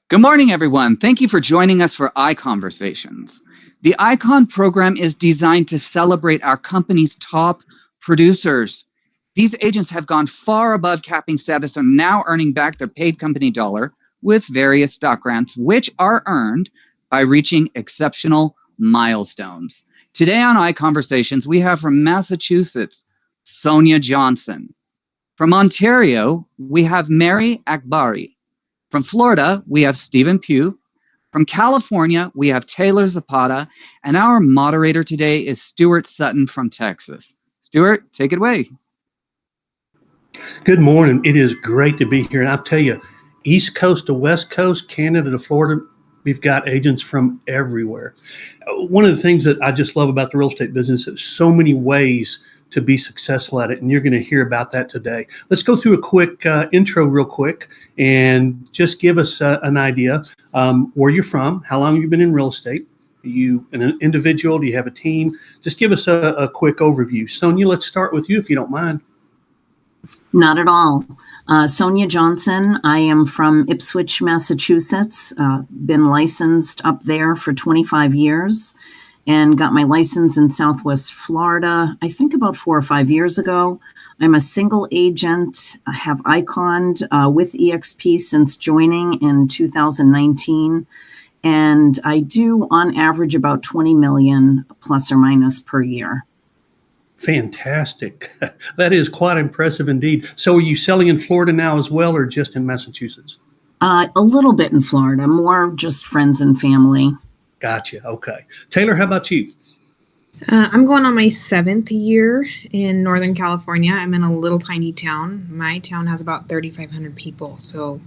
Good morning, everyone. Thank you for joining us for ICONversations. The ICON program is designed to celebrate our company's top producers. These agents have gone far above capping status and are now earning back their paid company dollar with various stock grants, which are earned by reaching exceptional milestones. Today on ICONversations, we have from Massachusetts, Sonia Johnson. From Ontario, we have Mary Akbari. From Florida, we have Stephen Pugh. From California, we have Taylor Zapata. And our moderator today is Stuart Sutton from Texas. Stuart, take it away. Good morning. It is great to be here. And I'll tell you, East Coast to West Coast, Canada to Florida, we've got agents from everywhere. One of the things that I just love about the real estate business is so many ways to be successful at it, and you're going to hear about that today. Let's go through a quick intro real quick and just give us an idea where you're from, how long you've been in real estate. Are you an individual? Do you have a team? Just give us a quick overview. Sonia, let's start with you if you don't mind. Not at all. Sonia Johnson. I am from Ipswich, Massachusetts. Been licensed up there for 25 years. And got my license in Southwest Florida, I think about 4 or 5 years ago. I'm a single agent. I have iconed with EXP since joining in 2019. And I do, on average, about 20 million plus or minus per year. Fantastic. That is quite impressive indeed. So are you selling in Florida now as well, or just in Massachusetts? A little bit in Florida, more just friends and family. Gotcha. Okay. Taylor, how about you? I'm going on my 7th year in Northern California. I'm in a little tiny town. My town has about 3,500 people, so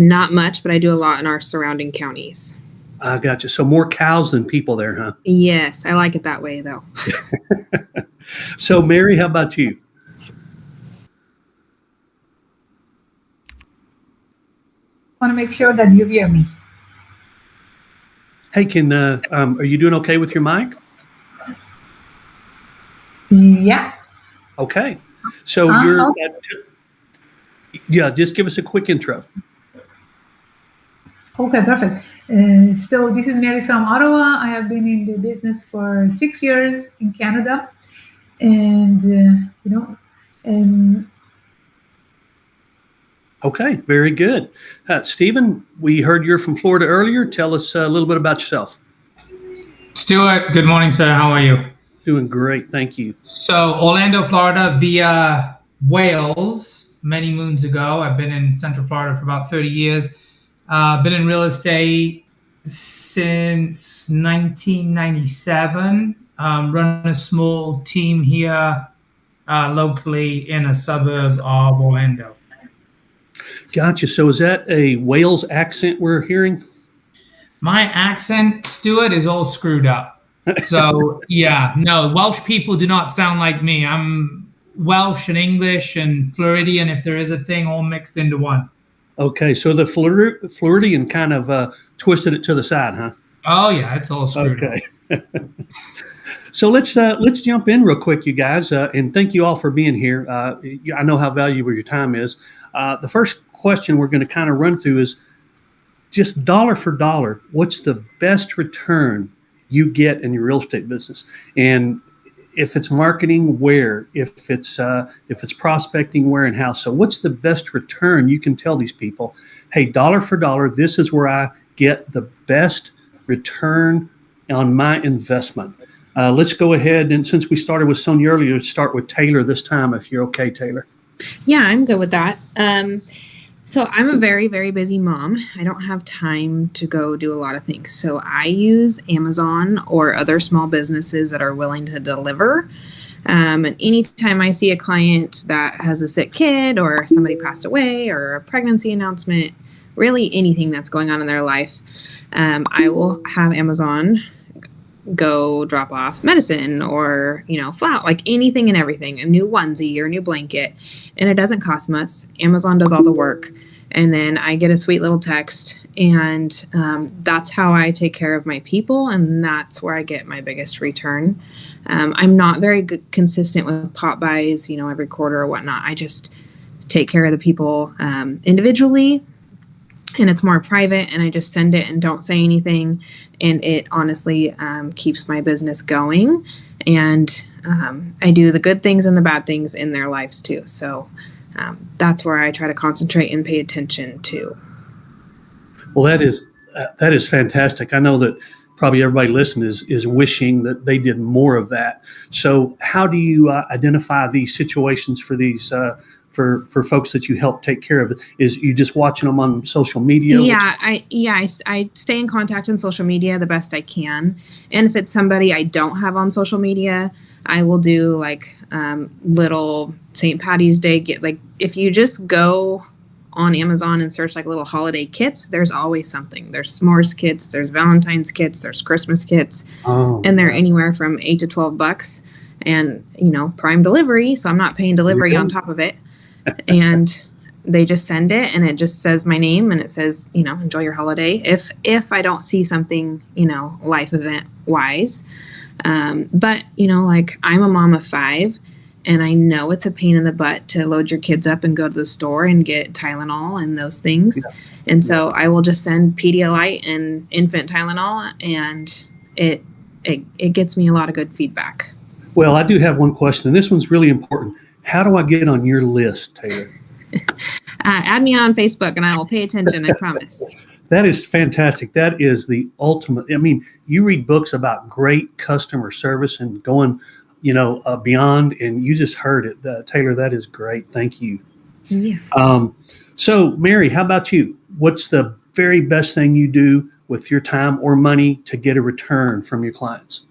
not much, but I do a lot in our surrounding counties. I gotcha. So more cows than people there, huh? Yes, I like it that way, though. So, Mary, how about you? I want to make sure that you hear me. Hey, are you doing okay with your mic? Yeah. Okay. So just give us a quick intro. Okay, perfect. So this is Mary from Ottawa. I have been in the business for 6 years in Canada. And, Okay, very good. Stephen, we heard you're from Florida earlier. Tell us a little bit about yourself. Stuart, good morning, sir. How are you? Doing great, thank you. So Orlando, Florida via Wales many moons ago. I've been in Central Florida for about 30 years. Been in real estate since 1997. Run a small team here locally in a suburb of Orlando. Gotcha. So is that a Wales accent we're hearing? My accent, Stuart, is all screwed up. So, yeah, no, Welsh people do not sound like me. I'm Welsh and English and Floridian, if there is a thing, all mixed into one. Okay, so the Floridian kind of twisted it to the side, huh? Oh, yeah, it's all screwed up. Okay. So let's jump in real quick, you guys, and thank you all for being here. I know how valuable your time is. The first question we're going to kind of run through is just dollar for dollar, what's the best return you get in your real estate business? And if it's marketing, where? If it's prospecting, where and how? So what's the best return you can tell these people, hey, dollar for dollar, this is where I get the best return on my investment. Let's go ahead, and since we started with Sonia earlier, let's start with Taylor this time, if you're okay, Taylor. Yeah, I'm good with that. So I'm a very, very busy mom. I don't have time to go do a lot of things. So I use Amazon or other small businesses that are willing to deliver. And anytime I see a client that has a sick kid or somebody passed away or a pregnancy announcement, really anything that's going on in their life, I will have Amazon go drop off medicine or, flour, like anything and everything, a new onesie or a new blanket. And it doesn't cost much. Amazon does all the work. And then I get a sweet little text. And that's how I take care of my people. And that's where I get my biggest return. I'm not very consistent with pop buys, every quarter or whatnot. I just take care of the people individually. and it's more private, and I just send it and don't say anything. And it honestly keeps my business going. And I do the good things and the bad things in their lives too. So that's where I try to concentrate and pay attention to. Well, that is fantastic. I know that probably everybody listening is wishing that they did more of that. So how do you identify these situations for these for folks that you help take care of? Is you just watching them on social media? Yeah, I stay in contact on social media the best I can. And if it's somebody I don't have on social media, I will do like little St. Patty's Day if you just go on Amazon and search like little holiday kits, there's always something. There's s'mores kits, there's Valentine's kits, there's Christmas kits, and they're anywhere from $8 to $12, and prime delivery, so I'm not paying delivery on top of it. And they just send it, and it just says my name, and it says enjoy your holiday. If I don't see something life event wise, but like I'm a mom of 5. And I know it's a pain in the butt to load your kids up and go to the store and get Tylenol and those things. Yeah. And so I will just send Pedialyte and infant Tylenol, and it gets me a lot of good feedback. Well, I do have one question, and this one's really important. How do I get on your list, Taylor? Add me on Facebook, and I will pay attention, I promise. That is fantastic. That is the ultimate. I mean, you read books about great customer service and going beyond, and you just heard it. Taylor, that is great. Thank you. Yeah. So Mary, how about you? What's the very best thing you do with your time or money to get a return from your clients?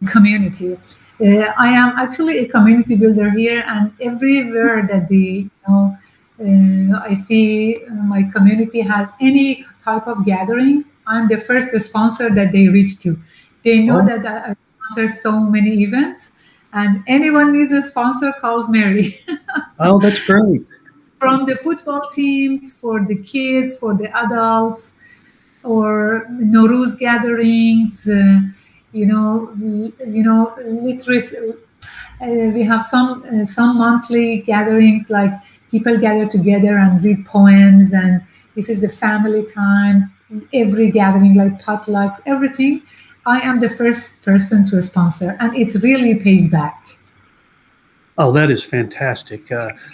Community. I am actually a community builder here, and everywhere that I see my community has any type of gatherings, I'm the first sponsor that they reach to. They know that I sponsor so many events, and anyone needs a sponsor calls Mary. Oh, that's great. From the football teams, for the kids, for the adults, or Nowruz gatherings, literacy. We have some monthly gatherings, like people gather together and read poems, and this is the family time. Every gathering, like potlucks, everything. I am the first person to sponsor, and it really pays back. Oh, that is fantastic.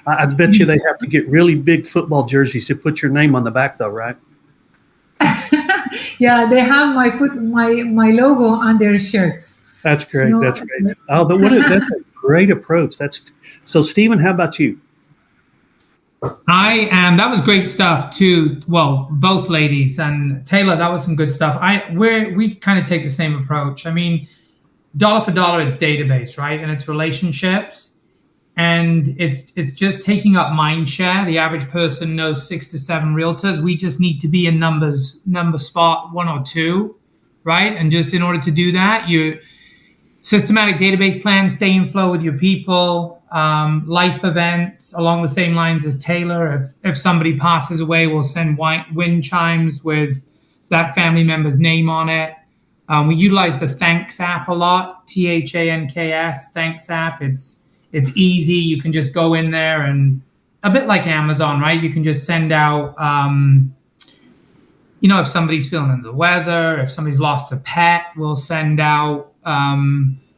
I bet you they have to get really big football jerseys to put your name on the back, though, right? Yeah, they have my logo on their shirts. That's great. That's great. Oh, that's a great approach. So, Stephen, how about you? That was great stuff too. Well, both ladies, and Taylor, that was some good stuff. We kind of take the same approach. I mean, dollar for dollar, it's database, right? And it's relationships, and it's just taking up mind share. The average person knows 6 to 7 realtors. We just need to be in number spot 1 or 2, right? And just in order to do that, you systematic database plan, stay in flow with your people. Life events along the same lines as Taylor. If somebody passes away, we'll send wind chimes with that family member's name on it. We utilize the Thanks app a lot. THANKS, Thanks app. It's easy. You can just go in there, and a bit like Amazon, right? You can just send out, if somebody's feeling under the weather, if somebody's lost a pet, we'll send out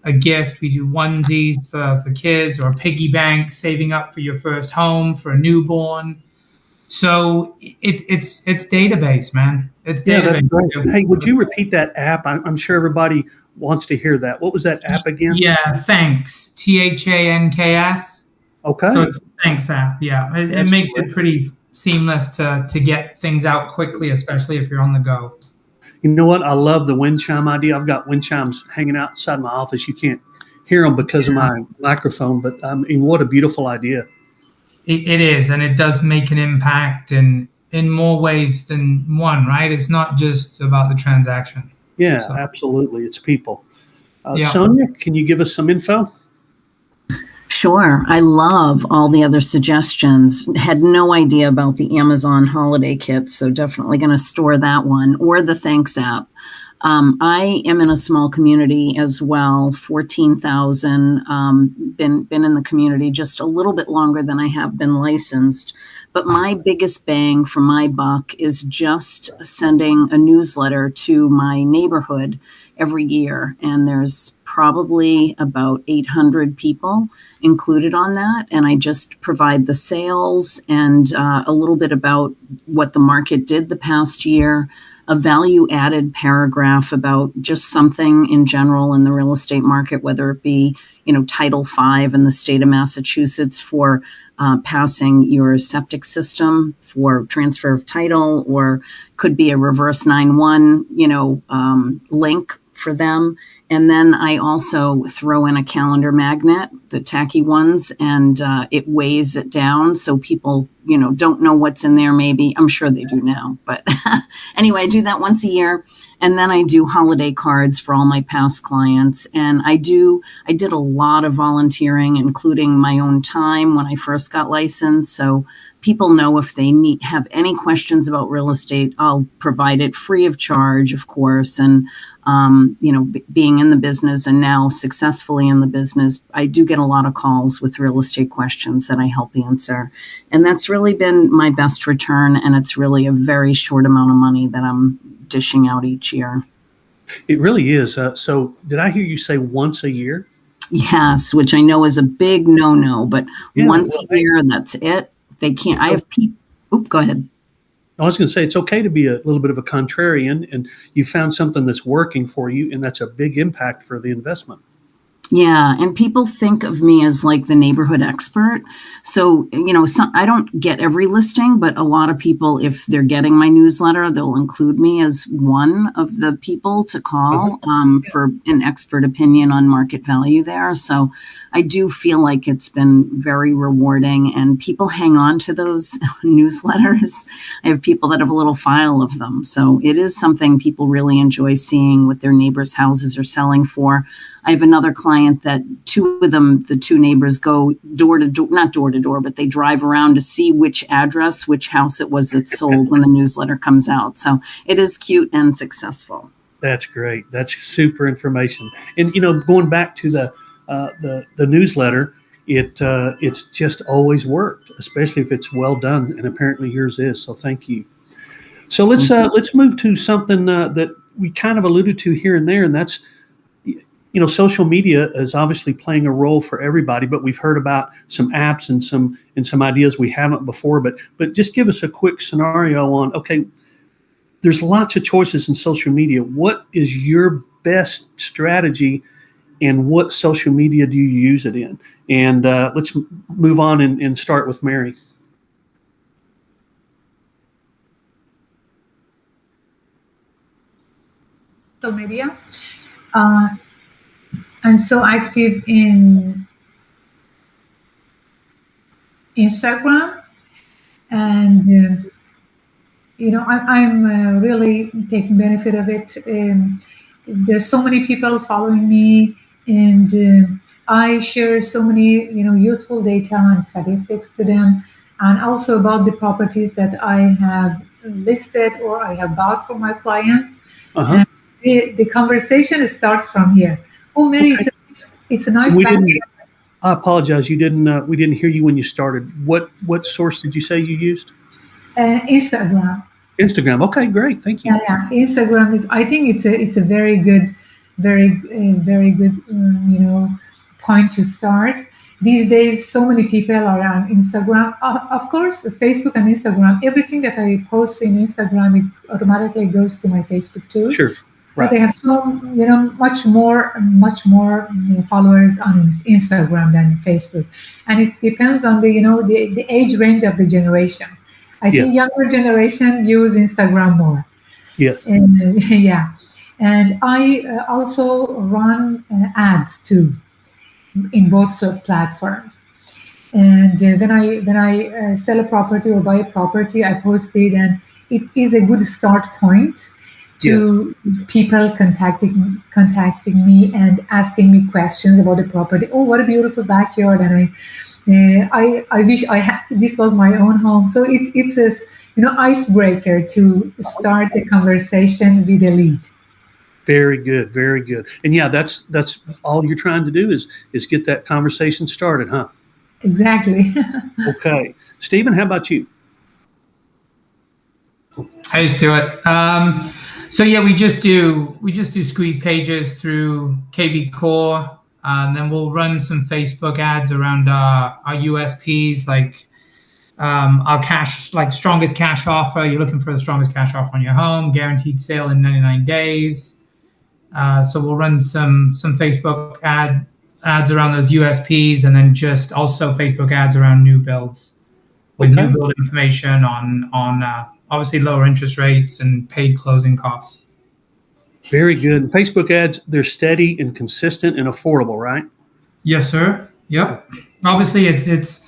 a gift. We do onesies for kids, or piggy bank, saving up for your first home, for a newborn. So it's database, man. It's database. That's great. Hey, would you repeat that app? I'm sure everybody wants to hear that. What was that app again? Yeah, Thanks. THANKS. Okay. So it's Thanks app. Yeah, it makes it pretty seamless to get things out quickly, especially if you're on the go. You know what? I love the wind chime idea. I've got wind chimes hanging outside my office. You can't hear them because of my microphone, but what a beautiful idea. It is, and it does make an impact in more ways than one, right? It's not just about the transaction. Yeah, so. Absolutely. It's people. Sonia, can you give us some info? Sure. I love all the other suggestions. Had no idea about the Amazon holiday kit, so definitely going to store that one, or the Thanks app. I am in a small community as well, 14,000. Been in the community just a little bit longer than I have been licensed. But my biggest bang for my buck is just sending a newsletter to my neighborhood every year. And there's probably about 800 people included on that. And I just provide the sales and a little bit about what the market did the past year, a value added paragraph about just something in general in the real estate market, whether it be, Title V in the state of Massachusetts for passing your septic system for transfer of title, or could be a reverse 9-1, link for them. And then I also throw in a calendar magnet, the tacky ones, and it weighs it down so people, don't know what's in there. Maybe I'm sure they do now, but anyway, I do that once a year. And then I do holiday cards for all my past clients. And I did a lot of volunteering, including my own time when I first got licensed. So people know if they have any questions about real estate, I'll provide it free of charge, of course. And being in the business and now successfully in the business, I do get a lot of calls with real estate questions that I help answer. And that's really been my best return. And it's really a very short amount of money that I'm dishing out each year. It really is. So did I hear you say once a year? Yes, which I know is a big no-no, but once a year, that's it. They can't. I have people. Go ahead. I was going to say it's okay to be a little bit of a contrarian, and you found something that's working for you, and that's a big impact for the investment. Yeah, and people think of me as like the neighborhood expert. So, I don't get every listing, but a lot of people, if they're getting my newsletter, they'll include me as one of the people to call for an expert opinion on market value there. So I do feel like it's been very rewarding, and people hang on to those newsletters. I have people that have a little file of them. So it is something people really enjoy seeing what their neighbors' houses are selling for. I have another client that two of them, the two neighbors, go door to door, not door to door, but they drive around to see which address, which house it was that sold when the newsletter comes out. So it is cute and successful. That's great. That's super information. And, going back to the newsletter, it's just always worked, especially if it's well done. And apparently yours is. So thank you. So let's move to something that we kind of alluded to here and there, and that's, social media is obviously playing a role for everybody, but we've heard about some apps and some ideas we haven't before. But just give us a quick scenario on, okay, there's lots of choices in social media. What is your best strategy, and what social media do you use it in? And let's move on and start with Mary. Social media. I'm so active in Instagram, and I'm really taking benefit of it. There's so many people following me, and I share so many useful data and statistics to them, and also about the properties that I have listed or I have bought for my clients. And the conversation starts from here. Oh, Mary, okay. It's a nice. I apologize. We didn't hear you when you started. What source did you say you used? Instagram. Instagram. Okay, great. Thank you. Yeah. Instagram is. I think it's a very good, very good point to start. These days, so many people are on Instagram. Of course, Facebook and Instagram. Everything that I post in Instagram, it automatically goes to my Facebook too. Sure. Right. But they have so much more followers on Instagram than Facebook, and it depends on the age range of the generation. I think younger generation use Instagram more. Yes. And, and I also run ads too in both platforms. And when I sell a property or buy a property, I post it, and it is a good start point to people contacting me and asking me questions about the property. Oh, what a beautiful backyard! And I wish this was my own home. So it's a icebreaker to start the conversation with a lead. Very good, very good. And yeah, that's all you're trying to do is get that conversation started, huh? Exactly. Okay, Stephen, how about you? Hey, Stuart. So yeah, we just do squeeze pages through KB Core, and then we'll run some Facebook ads around our USPs, like our cash, like strongest cash offer. You're looking for the strongest cash offer on your home, guaranteed sale in 99 days. So we'll run some Facebook ads around those USPs, and then just also Facebook ads around new builds with new build information on obviously lower interest rates and paid closing costs. Very good. Facebook ads, they're steady and consistent and affordable, right? Yes, sir. Yep. Obviously, it's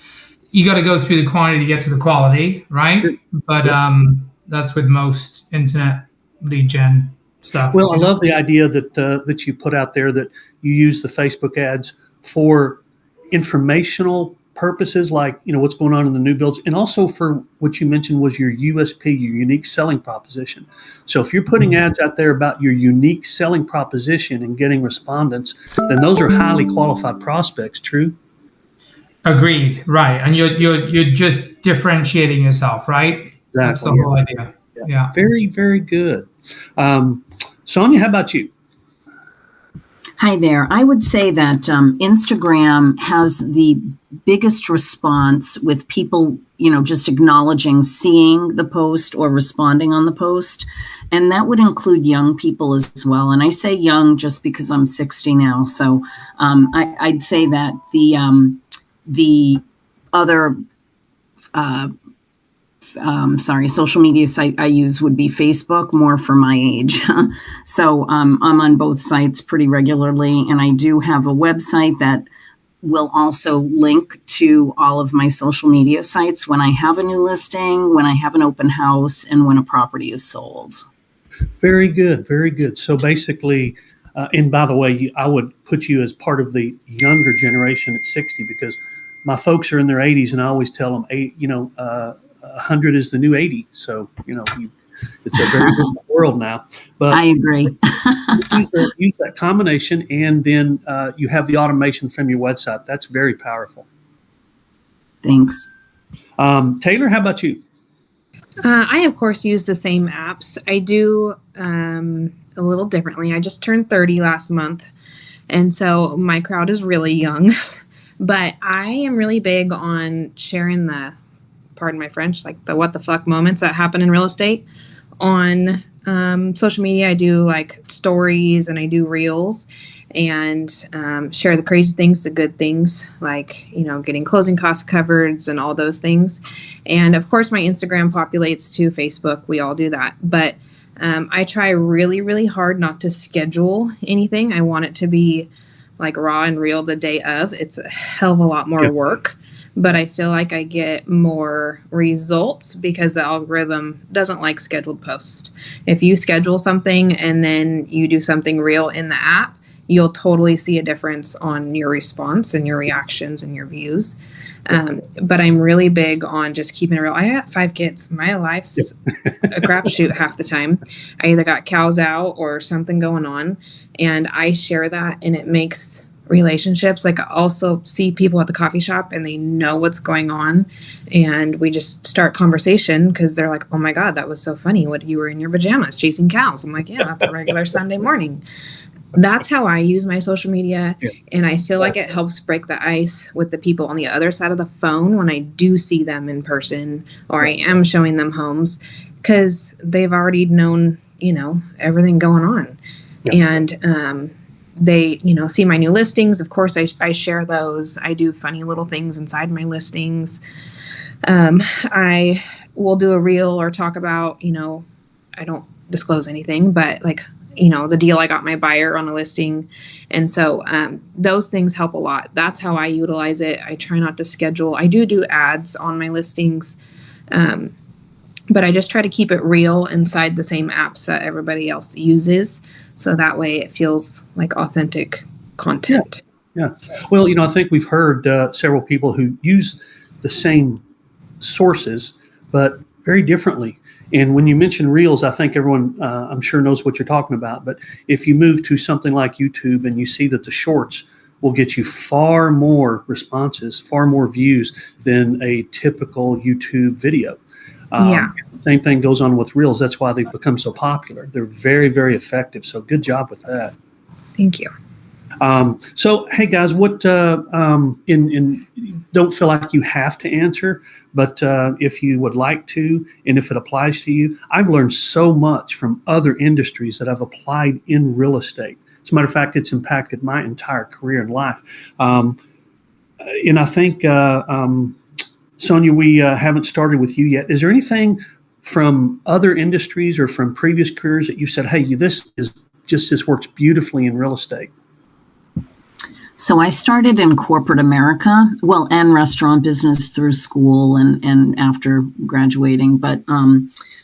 you got to go through the quantity to get to the quality, right? Sure. But that's with most internet lead gen stuff. Well, I love the idea that you put out there that you use the Facebook ads for informational purposes, like what's going on in the new builds, and also for what you mentioned was your USP, your unique selling proposition. So if you're putting ads out there about your unique selling proposition and getting respondents, then those are highly qualified prospects. True. Agreed. Right, and you're just differentiating yourself, right? Exactly. That's the whole idea. Yeah. Very, very good. Sonia, how about you? Hi there. I would say that Instagram has the biggest response with people, just acknowledging, seeing the post or responding on the post. And that would include young people as well. And I say young just because I'm 60 now. So I'd say that the other social media site I use would be Facebook, more for my age. So I'm on both sites pretty regularly, and I do have a website that will also link to all of my social media sites when I have a new listing, when I have an open house, and when a property is sold. Very good, very good. So basically, and by the way, I would put you as part of the younger generation at 60, because my folks are in their 80s, and I always tell them, 100 is the new 80. So, it's a very different world now. But I agree. use that combination, and then you have the automation from your website. That's very powerful. Thanks. Taylor, how about you? I, of course, use the same apps. I do a little differently. I just turned 30 last month, and so my crowd is really young. But I am really big on sharing the, pardon my French, like the what the fuck moments that happen in real estate on social media. I do like stories and I do reels and share the crazy things, the good things, like, getting closing costs covered and all those things. And of course, my Instagram populates to Facebook. We all do that. But I try really, really hard not to schedule anything. I want it to be like raw and real the day of. It's a hell of a lot more work, but I feel like I get more results because the algorithm doesn't like scheduled posts. If you schedule something and then you do something real in the app, you'll totally see a difference on your response and your reactions and your views. But I'm really big on just keeping it real. I got 5 kids. My life's a crapshoot half the time. I either got cows out or something going on, and I share that, and it makes relationships. Like, I also see people at the coffee shop and they know what's going on, and we just start conversation because they're like, oh my God, that was so funny. What, you were in your pajamas chasing cows? I'm like, yeah, that's a regular Sunday morning. That's how I use my social media. And I feel like it helps break the ice with the people on the other side of the phone when I do see them in person, or I am showing them homes, because they've already known, everything going on. And they, see my new listings. Of course, I share those. I do funny little things inside my listings. I will do a reel or talk about, I don't disclose anything, but like, the deal I got my buyer on a listing. And so those things help a lot. That's how I utilize it. I try not to schedule. I do ads on my listings, but I just try to keep it real inside the same apps that everybody else uses. So that way it feels like authentic content. Yeah. Well, I think we've heard several people who use the same sources, but very differently. And when you mention Reels, I think everyone, I'm sure, knows what you're talking about. But if you move to something like YouTube and you see that the shorts will get you far more responses, far more views than a typical YouTube video. Yeah. Same thing goes on with Reels. That's why they've become so popular. They're very, very effective. So good job with that. Thank you. So, hey guys, what don't feel like you have to answer, but if you would like to, and if it applies to you, I've learned so much from other industries that I've applied in real estate. As a matter of fact, it's impacted my entire career and life. And I think, Sonia, we haven't started with you yet. Is there anything from other industries or from previous careers that you said, hey, this works beautifully in real estate? So I started in corporate America, and restaurant business through school and after graduating. But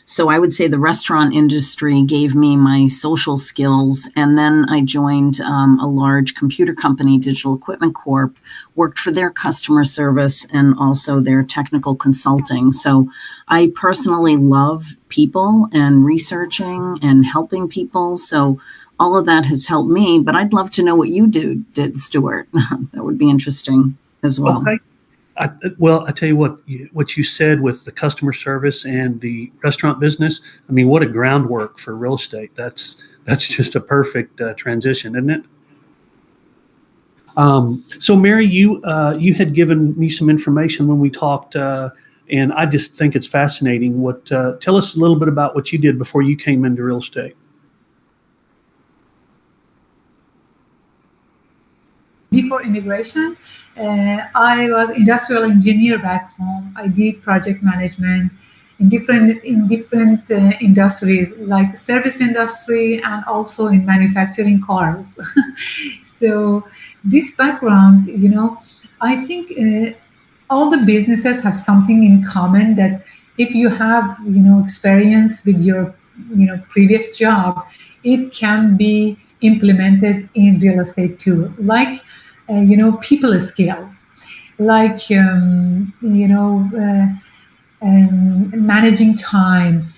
so I would say the restaurant industry gave me my social skills. And then I joined a large computer company, Digital Equipment Corp, worked for their customer service and also their technical consulting. So I personally love people and researching and helping people. So all of that has helped me, but I'd love to know what you did, Stuart. That would be interesting as well. Okay. I tell you what you said with the customer service and the restaurant business. I mean, what a groundwork for real estate. That's just a perfect transition, isn't it? So Mary, you had given me some information when we talked, and I just think it's fascinating. Tell us a little bit about what you did before you came into real estate. Before immigration, I was industrial engineer back home. I did project management in different industries, like service industry and also in manufacturing cars. So this background, I think all the businesses have something in common, that if you have, experience with your, previous job, it can be implemented in real estate too, like people skills, like managing time,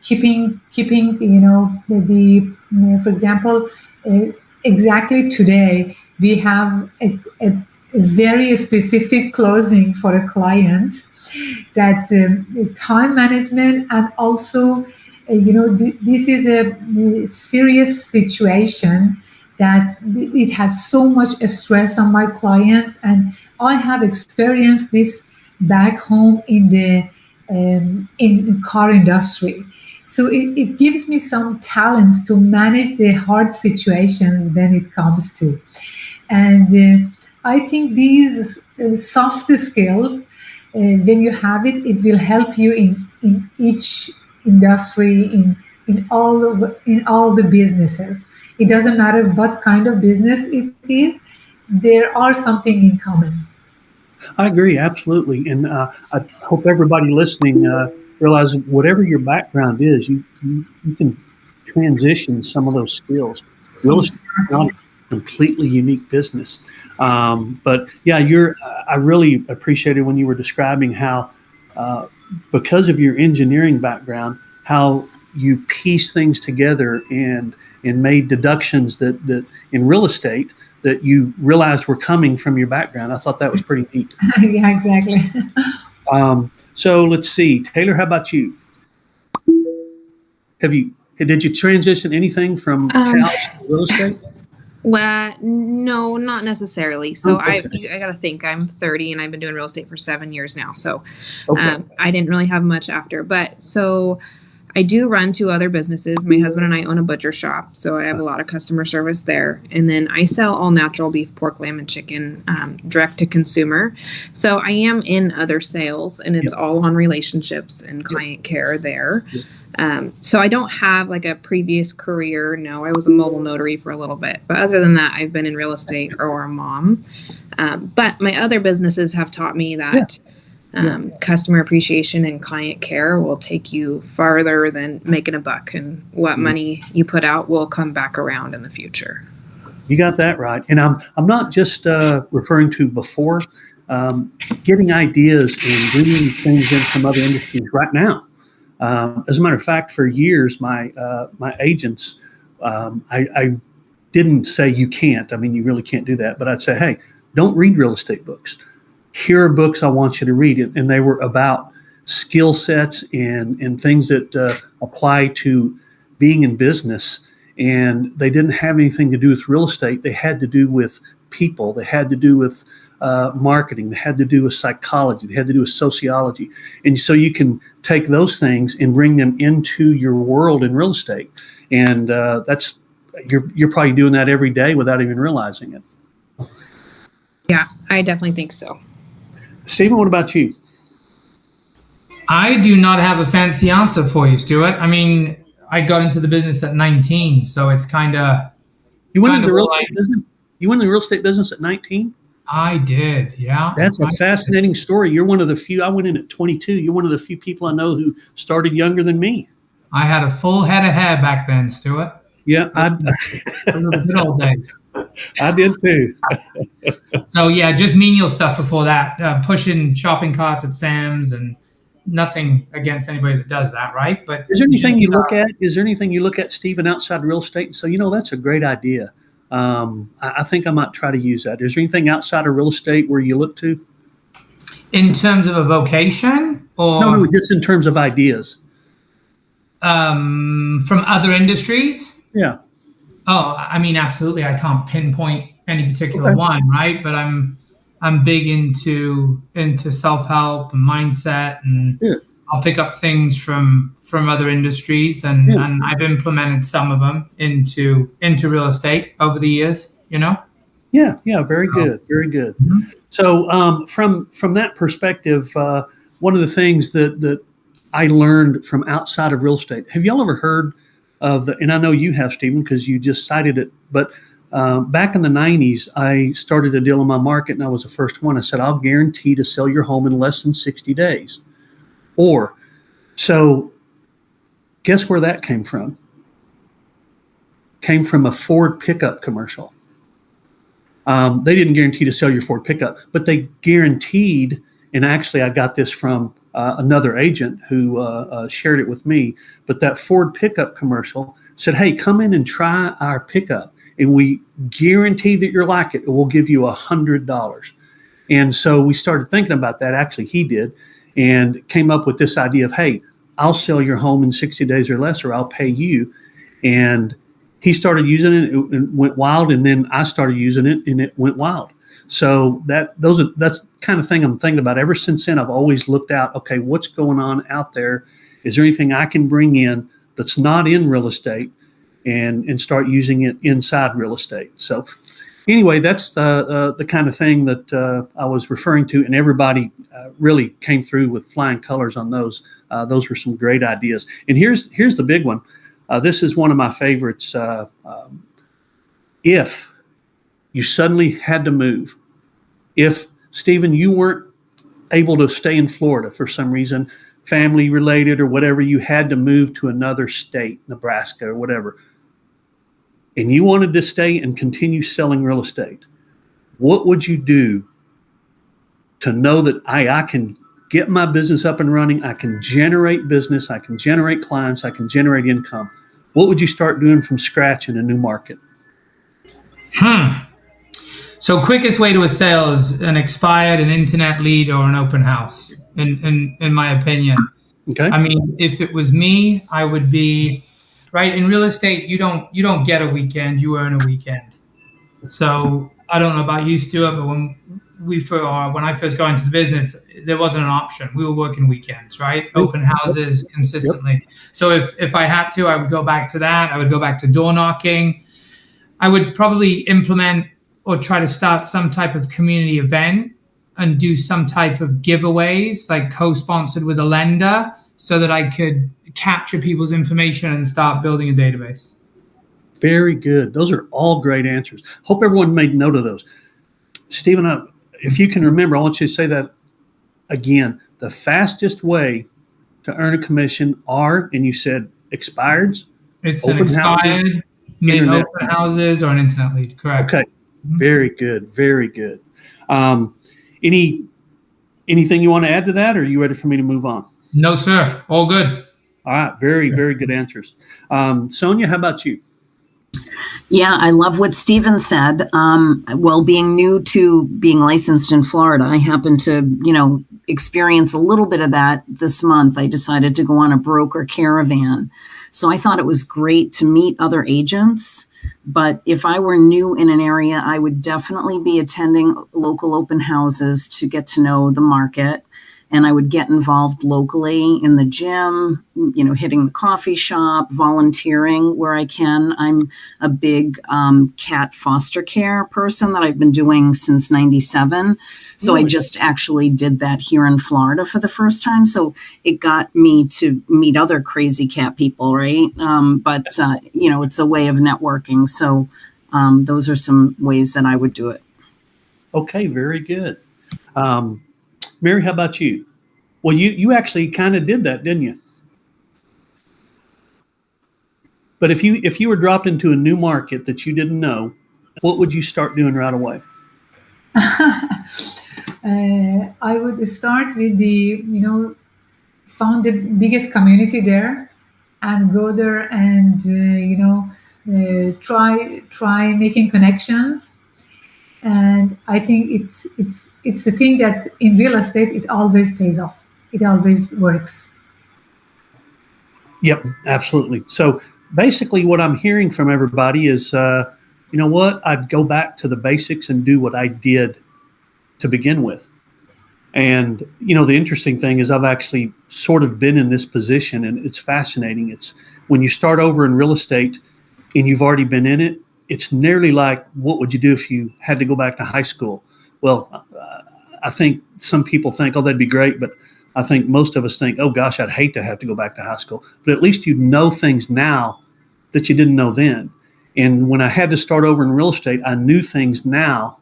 keeping for example, exactly today we have a very specific closing for a client, that time management, and also this is a serious situation that it has so much stress on my clients, and I have experienced this back home in the car industry. So it gives me some talents to manage the hard situations when it comes to. And I think these soft skills, when you have it, it will help you in each industry, in all the businesses. It doesn't matter what kind of business it is, there are something in common. I agree, absolutely. And I hope everybody listening realizes whatever your background is, you can transition some of those skills. Real estate is not a completely unique business. But yeah, I really appreciated when you were describing how, because of your engineering background, how you piece things together and made deductions that in real estate that you realized were coming from your background. I thought that was pretty neat. Yeah, exactly. So let's see, Taylor, how about you? Did you transition anything from Cal to real estate? Well, no, not necessarily. So okay. I got to think. I'm 30 and I've been doing real estate for 7 years now. So Okay. I didn't really have much after. But so I do run 2 other businesses. My husband and I own a butcher shop, so I have a lot of customer service there. And then I sell all natural beef, pork, lamb, and chicken direct to consumer. So I am in other sales, and it's all on relationships and client care there. So I don't have like a previous career. No, I was a mobile notary for a little bit. But other than that, I've been in real estate or a mom. But my other businesses have taught me that customer appreciation and client care will take you farther than making a buck, and what money you put out will come back around in the future. You got that right. And I'm not just referring to before, getting ideas and bringing things in from other industries right now. As a matter of fact, for years, my agents, I didn't say you can't. I mean, you really can't do that. But I'd say, hey, don't read real estate books. Here are books I want you to read. And they were about skill sets and things that apply to being in business. And they didn't have anything to do with real estate. They had to do with people. They had to do with marketing. They had to do with psychology. They had to do with sociology. And so you can take those things and bring them into your world in real estate. And that's you're probably doing that every day without even realizing it. Yeah, I definitely think so. Stephen, what about you? I do not have a fancy answer for you, Stuart. I mean, I got into the business at 19, so it's kind of. You went into the real estate business? You went into the real estate business at 19? I did, yeah. That's a fascinating story. You're one of the few. I went in at 22. You're one of the few people I know who started younger than me. I had a full head of hair back then, Stuart. Yeah, Those were the good old days. I did too. So yeah, just menial stuff before that, pushing shopping carts at Sam's, and nothing against anybody that does that, right? But is there anything you look at? Is there anything you look at, Stephen, outside real estate? And so that's a great idea. I think I might try to use that. Is there anything outside of real estate where you look to? In terms of a vocation, or no, just in terms of ideas. From other industries? Yeah. Oh, I mean, absolutely. I can't pinpoint any particular one, right? But I'm big into self-help and mindset, and I'll pick up things from other industries, and I've implemented some of them into real estate over the years. Yeah, very good, very good. Mm-hmm. So from that perspective, one of the things that I learned from outside of real estate. Have y'all ever heard of and I know you have, Stephen, because you just cited it, but back in the 90s, I started a deal in my market, and I was the first one. I said, I'll guarantee to sell your home in less than 60 days. So guess where that came from? Came from a Ford pickup commercial. They didn't guarantee to sell your Ford pickup, but they guaranteed, and actually I got this from another agent who shared it with me, but that Ford pickup commercial said, hey, come in and try our pickup, and we guarantee that you'll like it, and we'll give you $100. And so we started thinking about that. Actually, he did, and came up with this idea of, hey, I'll sell your home in 60 days or less, or I'll pay you. And he started using it, and went wild, and then I started using it, and it went wild. So that's the kind of thing I'm thinking about. Ever since then, I've always looked out, okay, what's going on out there? Is there anything I can bring in that's not in real estate, and start using it inside real estate? So anyway, that's the kind of thing that I was referring to, and everybody really came through with flying colors on those. Those were some great ideas. And here's the big one. This is one of my favorites. If you suddenly had to move, if, Stephen, you weren't able to stay in Florida for some reason, family related or whatever, you had to move to another state, Nebraska or whatever, and you wanted to stay and continue selling real estate, what would you do to know that I can get my business up and running, I can generate business, I can generate clients, I can generate income? What would you start doing from scratch in a new market? So quickest way to a sale is an internet lead or an open house, in my opinion. Okay. I mean, if it was me, I would be right in real estate. You don't get a weekend, you earn a weekend. So I don't know about you, Stuart, but when I first got into the business, there wasn't an option. We were working weekends, right? Open houses consistently. Yep. So if I had to, I would go back to that. I would go back to door knocking. I would probably implement or try to start some type of community event and do some type of giveaways, like co-sponsored with a lender, so that I could capture people's information and start building a database. Very good. Those are all great answers. Hope everyone made note of those. Stephen, if you can remember, I want you to say that again. The fastest way to earn a commission and you said expireds? It's an expired, open houses, or an internet lead, correct. Okay. Very good. Very good. Anything you want to add to that, or are you ready for me to move on? No, sir. All good. All right. Very, very good answers. Sonia, how about you? Yeah, I love what Steven said. Well, being new to being licensed in Florida, I happened to, experience a little bit of that this month. I decided to go on a broker caravan. So I thought it was great to meet other agents. But if I were new in an area, I would definitely be attending local open houses to get to know the market. And I would get involved locally in the gym, hitting the coffee shop, volunteering where I can. I'm a big cat foster care person that I've been doing since '97. So I just actually did that here in Florida for the first time. So it got me to meet other crazy cat people, right? But it's a way of networking. So those are some ways that I would do it. Okay, very good. Mary, how about you? Well, you actually kind of did that, didn't you? But if you were dropped into a new market that you didn't know, what would you start doing right away? I would start with found the biggest community there, and go there and try making connections. And I think it's the thing that in real estate it always pays off. It always works. Yep, absolutely. So basically what I'm hearing from everybody is, I'd go back to the basics and do what I did to begin with. And, the interesting thing is I've actually sort of been in this position, and it's fascinating. It's when you start over in real estate and you've already been in it, it's nearly like, what would you do if you had to go back to high school? Well, I think some people think, oh, that'd be great. But I think most of us think, oh, gosh, I'd hate to have to go back to high school. But at least you know things now that you didn't know then. And when I had to start over in real estate, I knew things now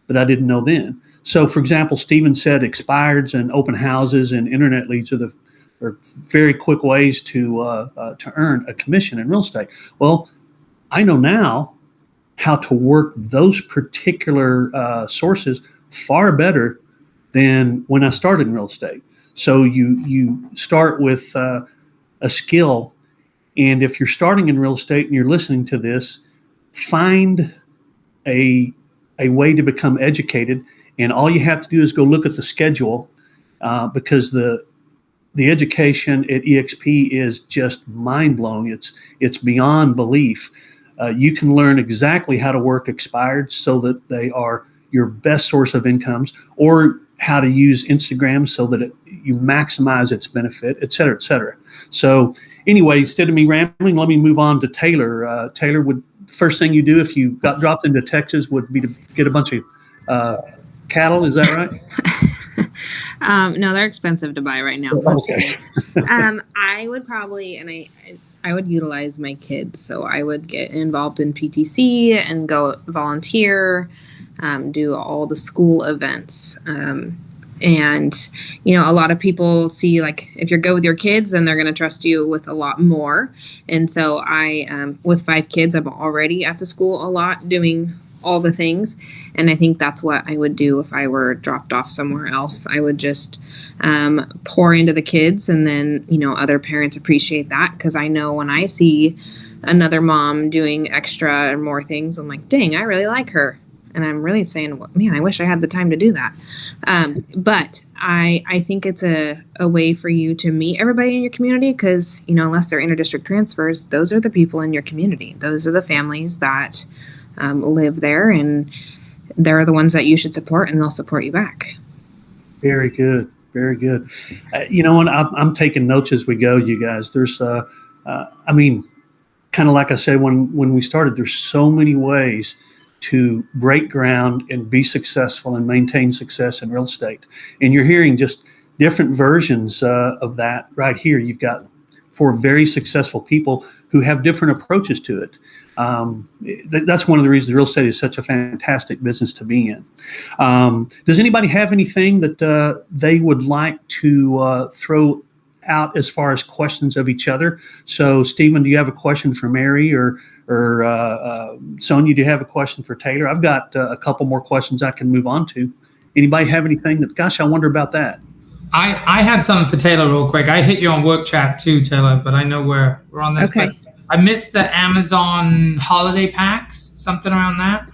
that I didn't know then. So, for example, Steven said expireds and open houses and internet leads are very quick ways to earn a commission in real estate. Well, I know now how to work those particular sources far better than when I started in real estate. So you start with a skill, and if you're starting in real estate and you're listening to this, find a way to become educated. And all you have to do is go look at the schedule, because the education at EXP is just mind-blowing. It's beyond belief. You can learn exactly how to work expired so that they are your best source of incomes, or how to use Instagram so that you maximize its benefit, et cetera, et cetera. So anyway, instead of me rambling, let me move on to Taylor. Taylor, first thing you do if you got dropped into Texas would be to get a bunch of cattle. Is that right? No, they're expensive to buy right now. Okay. I would probably, and I would utilize my kids. So I would get involved in PTC and go volunteer, do all the school events. And, a lot of people see, like, if you're good with your kids, then they're going to trust you with a lot more. And so I, with 5 kids, I'm already at the school a lot doing all the things. And I think that's what I would do if I were dropped off somewhere else. I would just pour into the kids, and then, other parents appreciate that, because I know when I see another mom doing extra and more things, I'm like, dang, I really like her. And I'm really saying, well, man, I wish I had the time to do that. But I think it's a way for you to meet everybody in your community, because, unless they're interdistrict transfers, those are the people in your community. Those are the families that live there, and they're the ones that you should support, and they'll support you back. Very good. Very good. And I'm taking notes as we go, you guys. There's, kind of like I said, when we started, there's so many ways to break ground and be successful and maintain success in real estate. And you're hearing just different versions of that right here. You've got 4 very successful people who have different approaches to it. That's one of the reasons real estate is such a fantastic business to be in. Does anybody have anything that they would like to throw out as far as questions of each other? So, Stephen, do you have a question for Mary, or Sonia, do you have a question for Taylor? I've got a couple more questions I can move on to. Anybody have anything that, gosh, I wonder about that? I had something for Taylor real quick. I hit you on work chat too, Taylor, but I know we're on this. Okay. But I missed the Amazon holiday packs, something around that.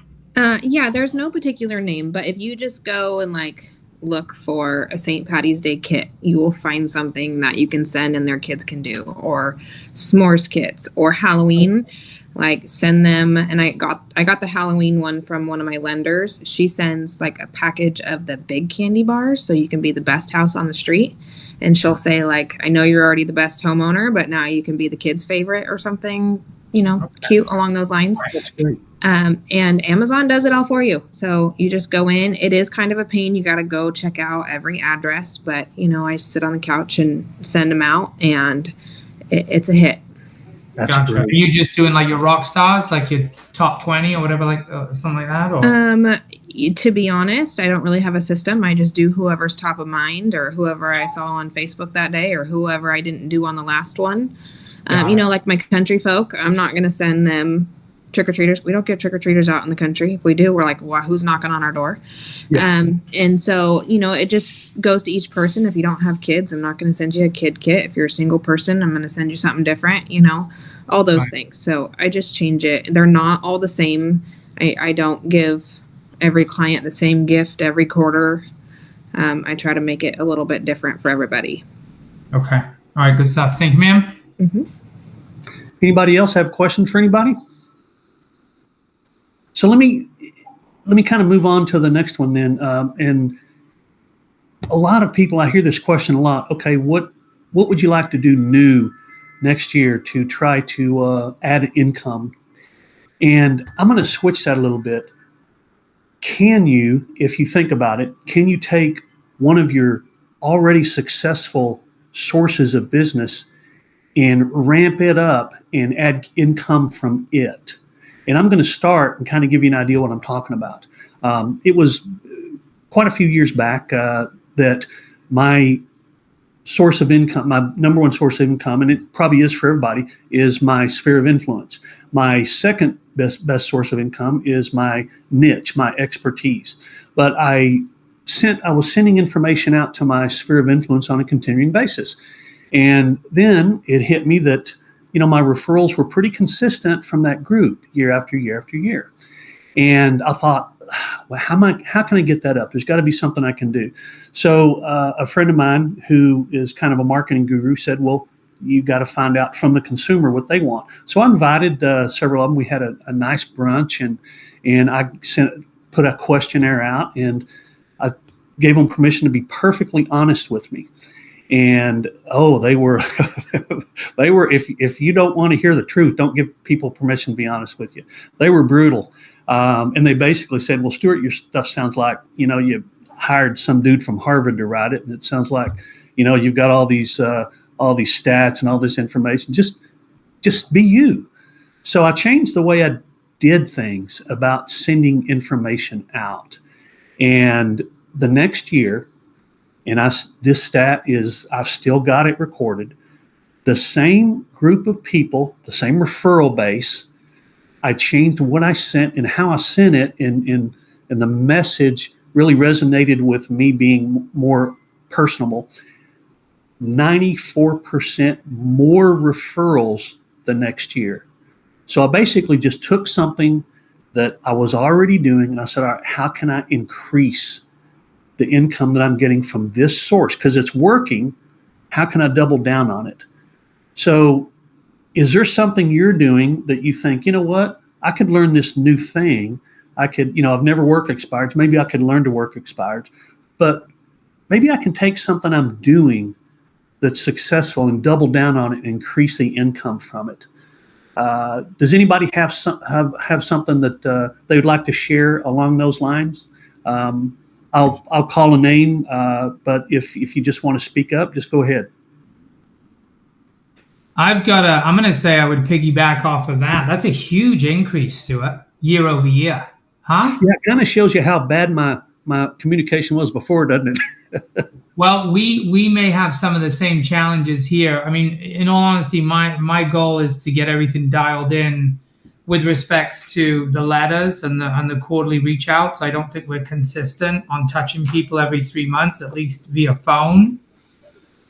Yeah, there's no particular name, but if you just go and like look for a St. Patty's Day kit, you will find something that you can send and their kids can do, or s'mores kits, or Halloween. Like send them, and I got the Halloween one from one of my lenders. She sends like a package of the big candy bars, so you can be the best house on the street. And she'll say like, I know you're already the best homeowner, but now you can be the kids' favorite or something, cute along those lines. That's great. And Amazon does it all for you. So you just go in. It is kind of a pain. You got to go check out every address, but I sit on the couch and send them out, and it's a hit. That's Gotcha. great. Are you just doing like your rock stars, like your top 20 or whatever, like something like that? Or? To be honest, I don't really have a system. I just do whoever's top of mind, or whoever I saw on Facebook that day, or whoever I didn't do on the last one. Like my country folk, I'm not going to send them trick-or-treaters. We don't get trick-or-treaters out in the country. If we do, we're like, well, who's knocking on our door? Yeah. And so, it just goes to each person. If you don't have kids, I'm not going to send you a kid kit. If you're a single person, I'm going to send you something different, all those things. So I just change it. They're not all the same. I don't give every client the same gift every quarter. I try to make it a little bit different for everybody. Okay. All right. Good stuff. Thank you, ma'am. Mm-hmm. Anybody else have questions for anybody? So let me kind of move on to the next one then. And a lot of people, I hear this question a lot. Okay, what would you like to do new next year to try to add income? And I'm going to switch that a little bit. Can you, if you think about it, can you take one of your already successful sources of business and ramp it up and add income from it? And I'm going to start and kind of give you an idea what I'm talking about. It was quite a few years back that my source of income, my number one source of income, and it probably is for everybody, is my sphere of influence. My second best source of income is my niche, my expertise. But I was sending information out to my sphere of influence on a continuing basis. And then it hit me that my referrals were pretty consistent from that group year after year after year. And I thought, well, how can I get that up? There's got to be something I can do. So a friend of mine who is kind of a marketing guru said, well, you got to find out from the consumer what they want. So I invited several of them. We had a nice brunch, and I put a questionnaire out, and I gave them permission to be perfectly honest with me. And they were if you don't want to hear the truth, don't give people permission to be honest with you. They were brutal. And they basically said, well, Stuart, your stuff sounds like, you hired some dude from Harvard to write it. And it sounds like, you've got all these stats and all this information. Just be you. So I changed the way I did things about sending information out. And the next year, and this stat is, I've still got it recorded, the same group of people, the same referral base, I changed what I sent and how I sent it, and the message really resonated with me being more personable. 94% more referrals the next year. So I basically just took something that I was already doing, and I said, all right, how can I increase the income that I'm getting from this source? Because it's working. How can I double down on it? So is there something you're doing that you think, what, I could learn this new thing. I could, I've never worked expireds. Maybe I could learn to work expireds, but maybe I can take something I'm doing that's successful and double down on it and increase the income from it. Does anybody have something that they would like to share along those lines? I'll call a name, but if you just want to speak up, just go ahead. I'm going to say I would piggyback off of that. That's a huge increase, Stuart, year over year. Huh? Yeah, it kind of shows you how bad my communication was before, doesn't it? Well, we may have some of the same challenges here. I mean, in all honesty, my goal is to get everything dialed in with respects to the letters and the quarterly reach outs. I don't think we're consistent on touching people every 3 months, at least via phone.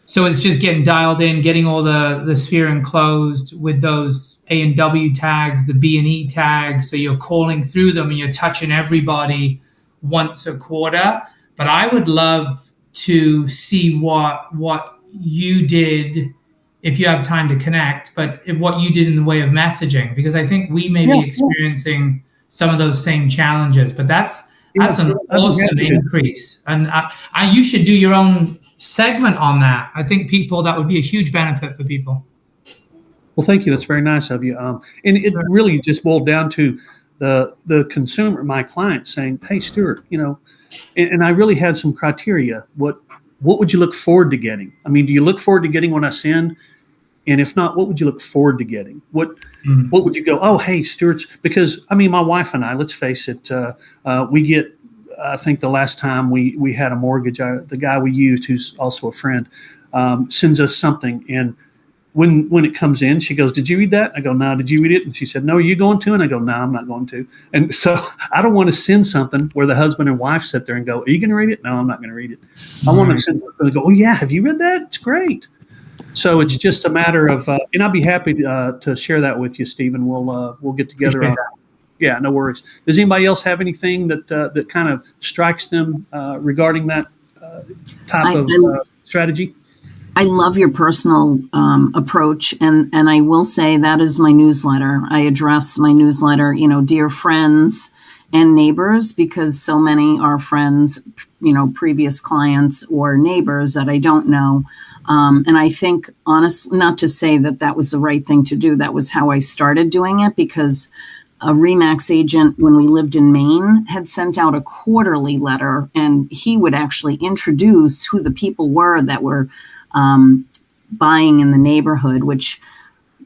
So it's just getting dialed in, getting all the sphere enclosed with those A and W tags, the B and E tags. So you're calling through them and you're touching everybody once a quarter. But I would love to see what you did if you have time to connect, but what you did in the way of messaging, because I think we may be experiencing some of those same challenges. But that's an awesome increase, and you should do your own segment on that. I think that would be a huge benefit for people. Well, thank you. That's very nice of you. And it really just boiled down to the consumer, my client, saying, "Hey, Stuart, and I really had some criteria. What would you look forward to getting? I mean, do you look forward to getting what I send? And if not, what would you look forward to getting? What would you go, oh, hey, Stuart's, because I mean, my wife and I, let's face it, we get, I think the last time we had a mortgage, the guy we used, who's also a friend, sends us something. And when it comes in, she goes, did you read that? I go, no, did you read it? And she said, no, are you going to? And I go, no, I'm not going to. And so I don't want to send something where the husband and wife sit there and go, are you going to read it? No, I'm not going to read it. I want to send something and go, oh yeah, have you read that? It's great. So it's just a matter of, and I'll be happy to share that with you, Stephen. We'll get together on that. Yeah, no worries. Does anybody else have anything that kind of strikes them regarding that type of strategy? I love your personal approach, and I will say that is my newsletter. I address my newsletter, dear friends and neighbors, because so many are friends, previous clients or neighbors that I don't know. And I think, honestly, not to say that was the right thing to do. That was how I started doing it, because a RE/MAX agent, when we lived in Maine, had sent out a quarterly letter, and he would actually introduce who the people were that were buying in the neighborhood, which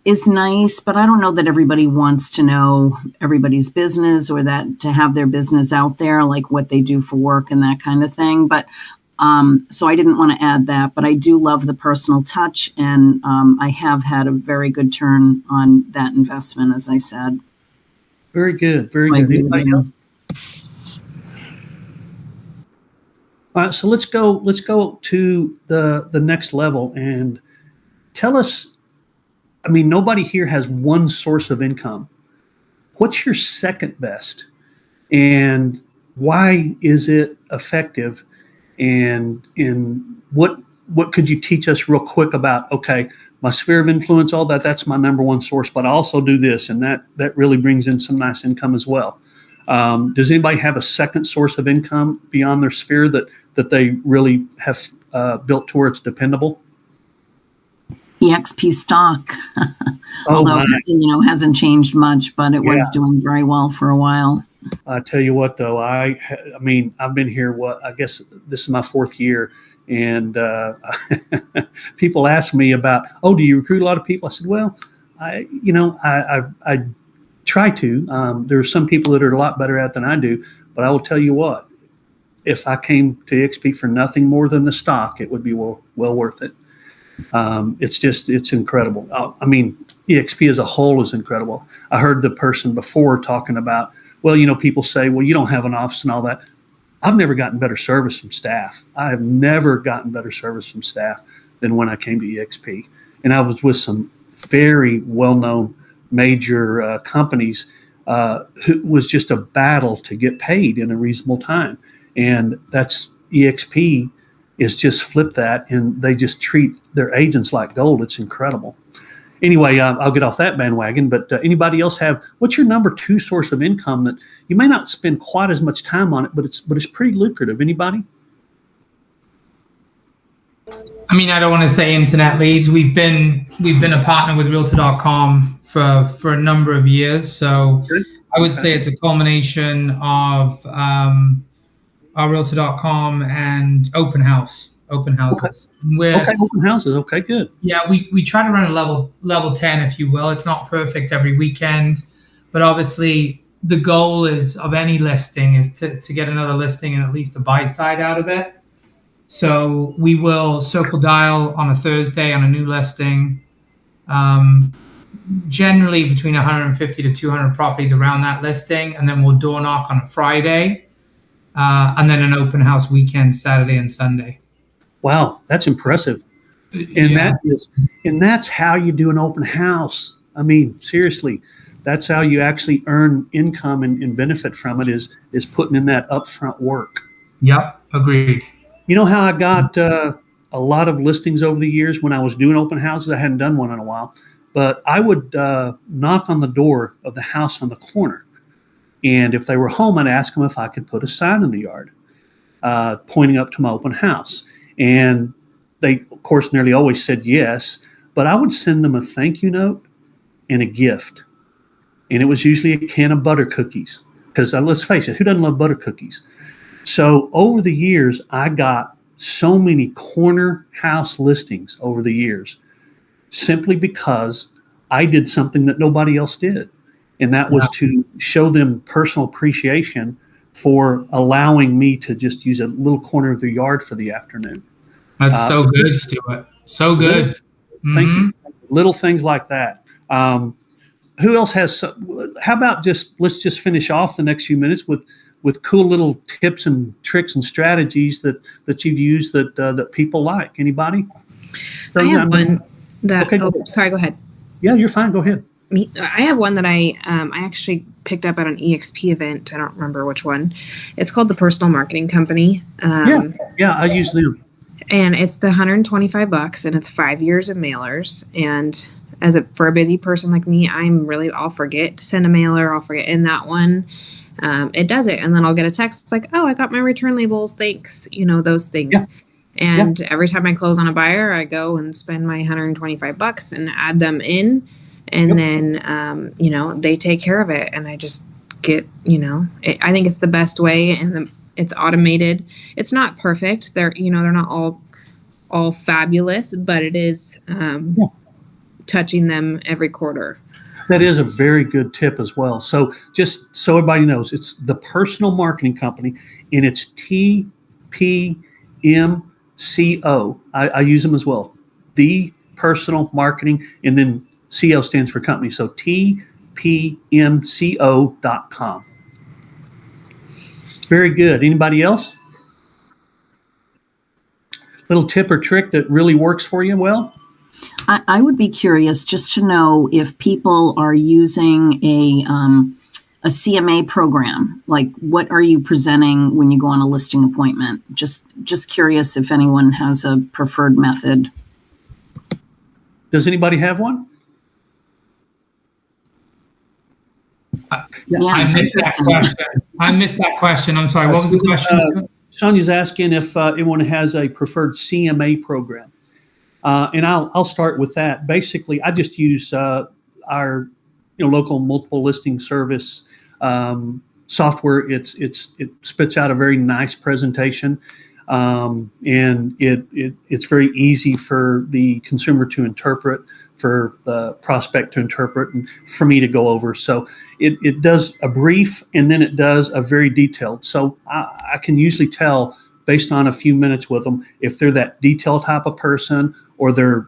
is nice, but I don't know that everybody wants to know everybody's business, or that to have their business out there, like what they do for work and that kind of thing. But so I didn't want to add that, but I do love the personal touch, and I have had a very good turn on that investment, as I said. Very good, very good. Anybody else? All right, so let's go to the next level and tell us. I mean, nobody here has one source of income. What's your second best, and why is it effective? And what could you teach us real quick about, okay, my sphere of influence, all that's my number one source, but I also do this, and that really brings in some nice income as well. Does anybody have a second source of income beyond their sphere that they really have built towards dependable? EXP stock, although hasn't changed much, but it was doing very well for a while. I tell you what, though, I mean, I've been here. I guess this is my fourth year, and people ask me about, oh, do you recruit a lot of people? I said, well, I try to. There are some people that are a lot better at it than I do, but I will tell you what, if I came to EXP for nothing more than the stock, it would be well worth it. It's incredible. I mean, EXP as a whole is incredible. I heard the person before talking about, well, people say, well, you don't have an office and all that. I've never gotten better service from staff. I have never gotten better service from staff than when I came to EXP. And I was with some very well-known major companies who was just a battle to get paid in a reasonable time. And that's EXP is just flip that, and they just treat their agents like gold. It's incredible. Anyway, I'll get off that bandwagon, but anybody else what's your number two source of income that you may not spend quite as much time on it, but it's pretty lucrative? Anybody? I mean, I don't want to say internet leads. We've been a partner with Realtor.com for a number of years. So I would say it's a culmination of our Realtor.com and open houses. Open houses. Okay, good. Yeah, we try to run a level 10, if you will. It's not perfect every weekend, but obviously the goal of any listing is to get another listing and at least a buy side out of it. So we will circle dial on a Thursday on a new listing, generally between 150 to 200 properties around that listing, and then we'll door knock on a Friday, and then an open house weekend, Saturday and Sunday. Wow, that's impressive. And that's how you do an open house. I mean, seriously, that's how you actually earn income and benefit from it is putting in that upfront work. Yep, agreed. You know how I got a lot of listings over the years when I was doing open houses? I hadn't done one in a while, but I would knock on the door of the house on the corner. And if they were home, I'd ask them if I could put a sign in the yard pointing up to my open house. And they, of course, nearly always said yes, but I would send them a thank you note and a gift. And it was usually a can of butter cookies because let's face it, who doesn't love butter cookies? So over the years, I got so many corner house listings over the years simply because I did something that nobody else did. And that was to show them personal appreciation for allowing me to just use a little corner of their yard for the afternoon. That's so good, Stuart. So good. Thank you. Little things like that. Who else has? How about let's just finish off the next few minutes with cool little tips and tricks and strategies that you've used that people like. Anybody? I have one that. Okay, sorry. Go ahead. Yeah, you're fine. Go ahead. I have one that I actually picked up at an EXP event. I don't remember which one. It's called the Personal Marketing Company. Yeah, I use them. And it's the $125, and it's 5 years of mailers. And for a busy person like me, I'll forget to send a mailer. I'll forget in that one. It does it, and then I'll get a text. It's like, oh, I got my return labels. Thanks. Those things. Yeah. And every time I close on a buyer, I go and spend my $125 and add them in. And then, they take care of it. And I just get, I think it's the best way, and it's automated. It's not perfect. They're not all fabulous, but it is touching them every quarter. That is a very good tip as well. So just so everybody knows, it's the Personal Marketing Company, and it's TPMCO. I use them as well. The Personal Marketing, and then CO stands for company. So TPMCO.com. Very good. Anybody else? Little tip or trick that really works for you well? I would be curious just to know if people are using a CMA program. Like, what are you presenting when you go on a listing appointment? Just curious if anyone has a preferred method. Does anybody have one? I missed that question. I'm sorry. What was the question? Sonia's asking if anyone has a preferred CMA program. And I'll start with that. Basically, I just use our local multiple listing service software. It spits out a very nice presentation, and it's very easy for the consumer to interpret, for the prospect to interpret, and for me to go over. So it does a brief, and then it does a very detailed. So I can usually tell based on a few minutes with them if they're that detailed type of person, or they're,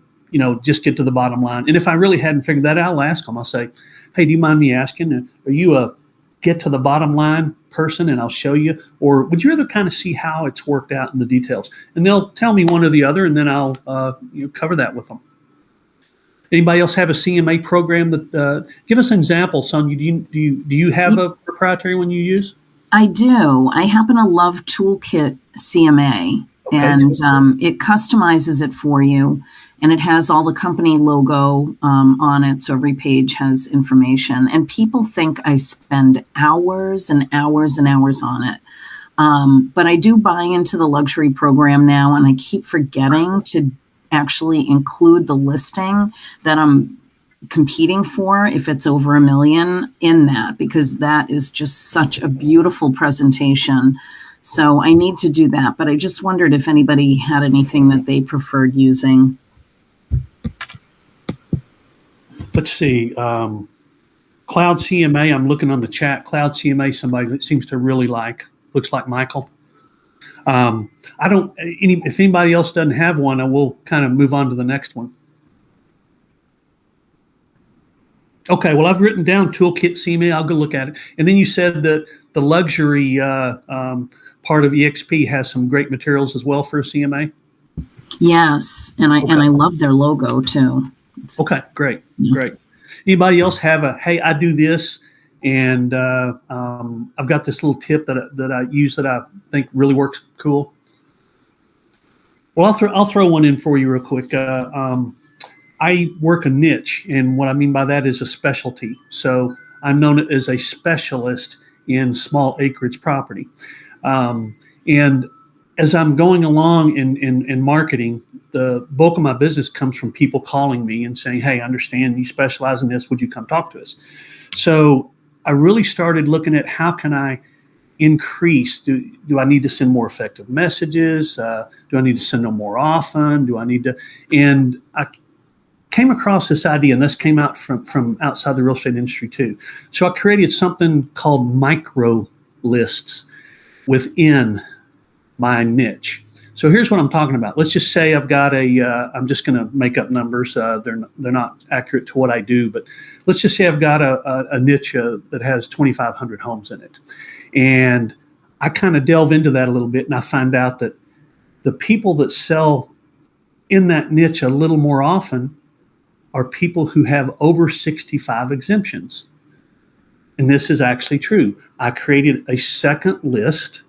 just get to the bottom line. And if I really hadn't figured that out, I'll ask them. I'll say, hey, do you mind me asking, are you a get to the bottom line person? And I'll show you. Or would you rather kind of see how it's worked out in the details? And they'll tell me one or the other, and then I'll cover that with them. Anybody else have a CMA program that? Give us an example, Sonia. Do you have a proprietary one you use? I do. I happen to love Toolkit CMA, okay. And it customizes it for you, and it has all the company logo on it, so every page has information. And people think I spend hours and hours and hours on it. But I do buy into the luxury program now, and I keep forgetting to actually include the listing that I'm competing for if it's over $1 million in that, because that is just such a beautiful presentation. So I need to do that, but I just wondered if anybody had anything that they preferred using. Let's see. Cloud CMA, I'm looking on the chat. Cloud CMA, somebody that seems to really like, looks like Michael. If anybody else doesn't have one, I will kind of move on to the next one. Okay, well, I've written down Toolkit CMA. I'll go look at it. And then you said that the luxury part of EXP has some great materials as well for CMA. Yes, and I love their logo too. Okay, great. Anybody else have a, hey, I do this, and I've got this little tip that I use that I think really works cool? Well, I'll throw one in for you real quick. I work a niche, and what I mean by that is a specialty. So I'm known as a specialist in small acreage property. And as I'm going along in marketing, the bulk of my business comes from people calling me and saying, hey, I understand you specialize in this. Would you come talk to us? So I really started looking at how can I increase? Do I need to send more effective messages? Do I need to send them more often? Do I need to? And I came across this idea, and this came out from outside the real estate industry too. So I created something called micro lists within my niche. So here's what I'm talking about. Let's just say I've got I'm just going to make up numbers. They're not accurate to what I do, but let's just say I've got a niche that has 2,500 homes in it. And I kind of delve into that a little bit, and I find out that the people that sell in that niche a little more often are people who have over 65 exemptions. And this is actually true. I created a second list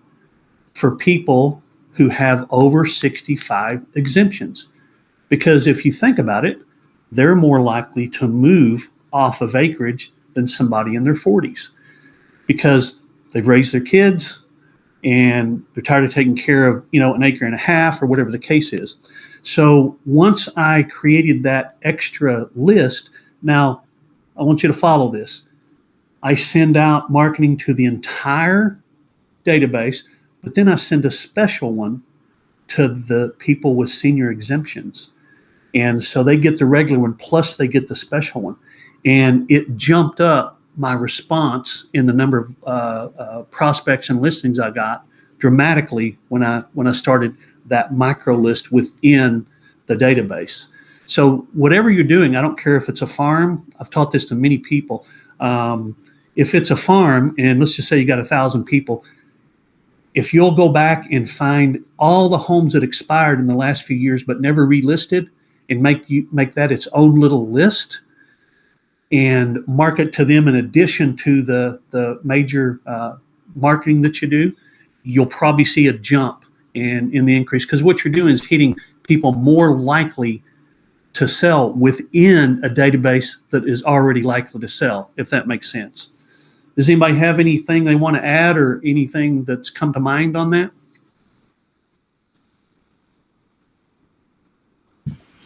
for people who have over 65 exemptions. Because if you think about it, they're more likely to move off of acreage than somebody in their 40s. Because they've raised their kids and they're tired of taking care of, an acre and a half or whatever the case is. So once I created that extra list, now I want you to follow this. I send out marketing to the entire database, but then I send a special one to the people with senior exemptions. And so they get the regular one, plus they get the special one. And it jumped up my response in the number of prospects and listings I got dramatically when I started that micro list within the database. So whatever you're doing, I don't care if it's a farm. I've taught this to many people. If it's a farm, and let's just say you got 1,000 people, if you'll go back and find all the homes that expired in the last few years but never relisted, and make that its own little list, and market to them in addition to the major marketing that you do, you'll probably see a jump in the increase, because what you're doing is hitting people more likely to sell within a database that is already likely to sell, if that makes sense. Does anybody have anything they want to add or anything that's come to mind on that?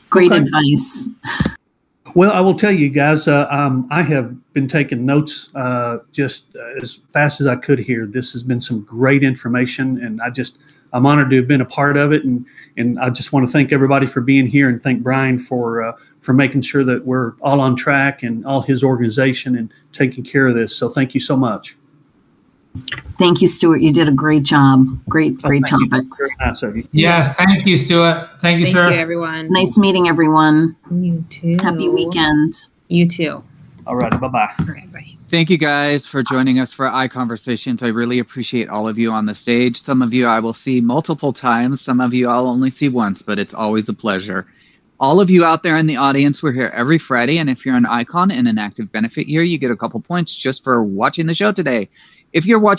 Great advice. Well, I will tell you guys, I have been taking notes just as fast as I could here. This has been some great information, and I'm honored to have been a part of it. And I just want to thank everybody for being here, and thank Brian for making sure that we're all on track, and all his organization, and taking care of this. So thank you so much. Thank you, Stuart. You did a great job. Great topics. Very nice of you. Yes, thank you, Stuart. Thank you, sir. Thank you, everyone. Nice meeting everyone. You too. Happy weekend. You too. All right. Bye-bye. All right, bye. Thank you guys for joining us for ICONversations. I really appreciate all of you on the stage. Some of you I will see multiple times. Some of you I'll only see once, but it's always a pleasure. All of you out there in the audience, we're here every Friday. And if you're an ICON in an active benefit year, you get a couple points just for watching the show today. If you're watching